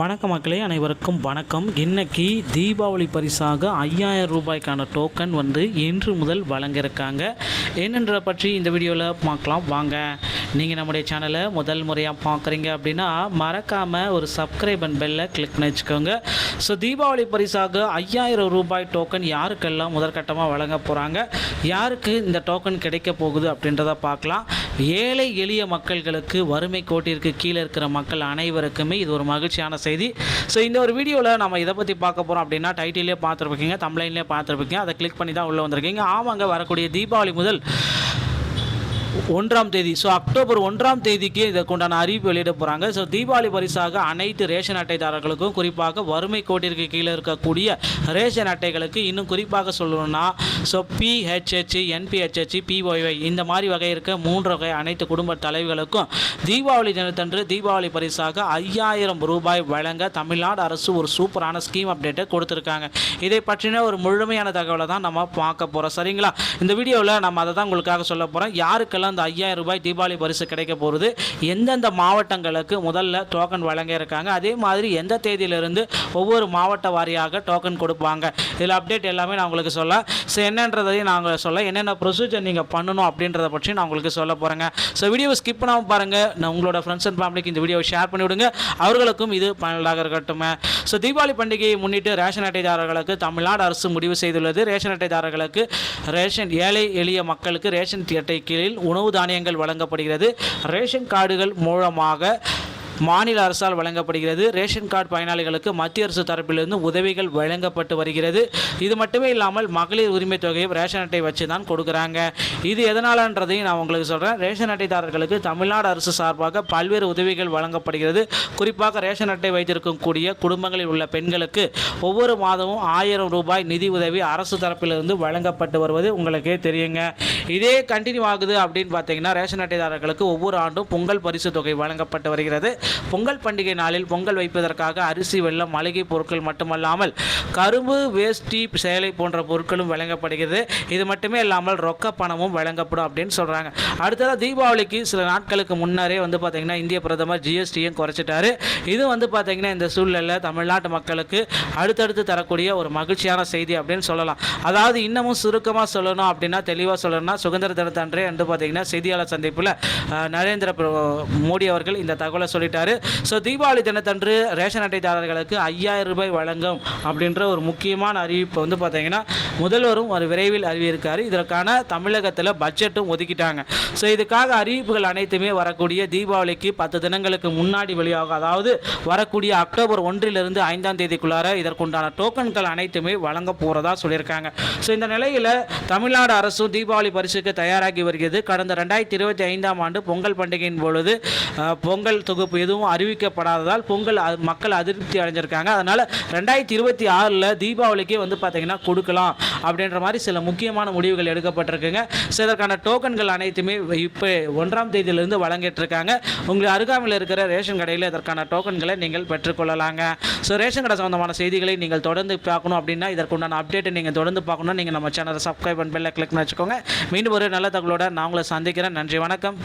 வணக்க மக்களே, அனைவருக்கும் வணக்கம். இன்னைக்கு தீபாவளி பரிசாக 5000 ரூபாய்க்கான டோக்கன் இன்று முதல் வழங்க இருக்காங்க. என்னென்ற பற்றி இந்த வீடியோவில் பார்க்கலாம் வாங்க. நீங்கள் நம்முடைய சேனலை முதல் முறையாக பார்க்குறீங்க அப்படின்னா மறக்காமல் ஒரு சப்ஸ்கிரைப் அண்ட் பெல்லை கிளிக் பண்ணி வச்சுக்கோங்க. ஸோ தீபாவளி பரிசாக 5000 ரூபாய் டோக்கன் யாருக்கெல்லாம் முதற்கட்டமாக வழங்க போகிறாங்க, யாருக்கு இந்த டோக்கன் கிடைக்க போகுது அப்படின்றத பார்க்கலாம். ஏழை எளிய மக்கள்களுக்கு, வறுமை கோட்டிற்கு கீழே இருக்கிற மக்கள் அனைவருக்குமே இது ஒரு மகிழ்ச்சியான செய்தி. ஸோ இந்த ஒரு வீடியோவில் நம்ம இதை பற்றி பார்க்க போகிறோம் அப்படின்னா டைட்டிலே பார்த்துருப்பீங்க, தம்ப்லைன்லேயே பார்த்துருப்பீங்க. அதை கிளிக் பண்ணி தான் உள்ளே வந்திருக்கீங்க. ஆமாங்க, வரக்கூடிய தீபாவளி முதல் 1ஆம் தேதி, ஸோ அக்டோபர் 1ஆம் தேதிக்கு இதற்குண்டான அறிவிப்பு வெளியிட போகிறாங்க. ஸோ தீபாவளி பரிசாக அனைத்து ரேஷன் அட்டைதாரர்களுக்கும், குறிப்பாக வறுமை கோட்டிற்கு கீழே இருக்கக்கூடிய ரேஷன் அட்டைகளுக்கு, இன்னும் குறிப்பாக சொல்லணும்னா ஸோ PHH, NPHH, PYY இந்த மாதிரி வகை இருக்க 3 வகை அனைத்து குடும்ப தலைவர்களுக்கும் தீபாவளி தினத்தன்று தீபாவளி பரிசாக 5000 ரூபாய் வழங்க தமிழ்நாடு அரசு ஒரு சூப்பரான ஸ்கீம் அப்டேட்டை கொடுத்துருக்காங்க. இதை பற்றின ஒரு முழுமையான தகவலை தான் நம்ம பார்க்க போகிறோம். சரிங்களா? இந்த வீடியோவில் நம்ம அதை தான் உங்களுக்காக சொல்ல போகிறோம். யாருக்கெல்லாம் அந்த 5000 ரூபாய் தீபாவளி பரிசு கிடைக்க போகிறது, எந்தெந்த மாவட்டங்களுக்கு முதல்ல டோக்கன் வழங்க இருக்காங்க, அதே மாதிரி எந்த தேதியிலிருந்து ஒவ்வொரு மாவட்ட வாரியாக டோக்கன் கொடுப்பாங்க, இதில் அப்டேட் எல்லாமே நான் உங்களுக்கு சொல்ல. ஸோ என்னன்றதையும் நாங்கள் சொல்ல, என்னென்ன ப்ரொசீஜர் நீங்கள் பண்ணணும் அப்படின்றத பற்றி நான் உங்களுக்கு சொல்ல போகிறேங்க. ஸோ வீடியோவை ஸ்கிப் பண்ணாமல் பாருங்கள். நான் உங்களோட ஃப்ரெண்ட்ஸ் அண்ட் ஃபேமிலிக்கு இந்த வீடியோவை ஷேர் பண்ணிவிடுங்க, அவர்களுக்கும் இது பயனுள்ளதாக இருக்கட்டும். ஸோ தீபாவளி பண்டிகையை முன்னிட்டு ரேஷன் அட்டைதாரர்களுக்கு தமிழ்நாடு அரசு முடிவு செய்துள்ளது. ரேஷன் அட்டைதாரர்களுக்கு, ஏழை எளிய மக்களுக்கு ரேஷன் அட்டை கீழில் உணவு தானியங்கள் வழங்கப்படுகிறது. ரேஷன் கார்டுகள் மூலமாக மாநில அரசால் வழங்கப்படுகிறது. ரேஷன் கார்டு பயனாளிகளுக்கு மத்திய அரசு தரப்பிலிருந்து உதவிகள் வழங்கப்பட்டு வருகிறது. இது மட்டுமே இல்லாமல் மகளிர் உரிமை தொகையும் ரேஷன் அட்டை வச்சு தான் கொடுக்குறாங்க. இது எதனாலன்றதையும் நான் உங்களுக்கு சொல்கிறேன். ரேஷன் அட்டைதாரர்களுக்கு தமிழ்நாடு அரசு சார்பாக பல்வேறு உதவிகள் வழங்கப்படுகிறது. குறிப்பாக ரேஷன் அட்டை வைத்திருக்கக்கூடிய குடும்பங்களில் உள்ள பெண்களுக்கு ஒவ்வொரு மாதமும் 1000 ரூபாய் நிதி உதவி அரசு தரப்பிலிருந்து வழங்கப்பட்டு வருவது உங்களுக்கே தெரியுங்க. இதே கண்டினியூ ஆகுது அப்படின்னு பார்த்தீங்கன்னா ரேஷன் அட்டைதாரர்களுக்கு ஒவ்வொரு ஆண்டும் பொங்கல் பரிசு தொகை வழங்கப்பட்டு வருகிறது. பொங்கல் பண்டிகை நாளில் பொங்கல் வைப்பதற்காக அரிசி, வெல்லம், மளிகை பொருட்கள் மட்டுமல்லாமல் கரும்பு, வேஷ்டி, சேலை போன்ற பொருட்களும் வழங்கப்படுகிறது. இது மட்டுமே இல்லாமல் ரொக்க பணமும் வழங்கப்படும் அப்படின்னு சொல்கிறாங்க. அடுத்ததாக தீபாவளிக்கு சில நாட்களுக்கு முன்னரே பார்த்தீங்கன்னா இந்திய பிரதமர் GSTயும் குறைச்சிட்டாரு. இது பார்த்தீங்கன்னா இந்த சூழ்நிலையில் தமிழ்நாட்டு மக்களுக்கு அடுத்தடுத்து தரக்கூடிய ஒரு மகிழ்ச்சியான செய்தி அப்படின்னு சொல்லலாம். அதாவது இன்னமும் சுருக்கமாக சொல்லணும் அப்படின்னா, தெளிவாக சொல்லணும்னா, சுதந்திர தினத்தன்றே பார்த்தீங்கன்னா செய்தியாளர் சந்திப்பில் நரேந்திர மோடி அவர்கள் இந்த தகவலை சொல்லிட்டாரு. ஸோ தீபாவளி தினத்தன்று ரேஷன் அட்டைதாரர்களுக்கு 5000 ரூபாய் வழங்கும் அப்படின்ற ஒரு முக்கியமான அறிவிப்பு பார்த்தீங்கன்னா முதல்வரும் ஒரு விரைவில் அறிவியிருக்காரு. இதற்கான தமிழகத்தில் பட்ஜெட்டும் ஒதுக்கிட்டாங்க. ஸோ இதுக்காக அறிவிப்புகள் அனைத்துமே வரக்கூடிய தீபாவளிக்கு 10 தினங்களுக்கு முன்னாடி வெளியாகும். அதாவது வரக்கூடிய அக்டோபர் 1 5ஆம் தேதிக்குள்ளார இதற்குண்டான டோக்கன்கள் அனைத்துமே வழங்க போகிறதா சொல்லியிருக்காங்க. ஸோ இந்த நிலையில் தமிழ்நாடு அரசும் தீபாவளி பரிசுக்கு தயாராகி வருகிறது. கடந்த 2025ஆம் ஆண்டு பொங்கல் பண்டிகையின் பொழுது பொங்கல் தொகுப்பு எதுவும் அறிவிக்கப்படாததால் மக்கள் அதிருப்தி அடைஞ்சிருக்காங்க. அதனால் 2026 தீபாவளிக்கு பார்த்தீங்கன்னா கொடுக்கலாம் அப்படின்ற மாதிரி சில முக்கியமான முடிவுகள் எடுக்கப்பட்டிருக்குங்க. ஸோ இதற்கான டோக்கன்கள் அனைத்துமே இப்போ 1ஆம் தேதியிலிருந்து வழங்கிட்டு இருக்காங்க. உங்கள் அருகாமையில் இருக்கிற ரேஷன் கடையில் இதற்கான டோக்கன்களை நீங்கள் பெற்றுக்கொள்ளலாங்க. ஸோ ரேஷன் கடை சம்பந்தமான செய்திகளை நீங்கள் தொடர்ந்து பார்க்கணும் அப்படின்னா, இதற்குண்டான அப்டேட்டை நீங்கள் தொடர்ந்து பார்க்கணும், நீங்கள் நம்ம சேனலை சப்ஸ்கிரைப் பண்ணி பெல்லை கிளிக் பண்ணி வச்சுக்கோங்க. மீண்டும் ஒரு நல்ல தகவலோட நான் உங்களை சந்திக்கிறேன். நன்றி, வணக்கம்.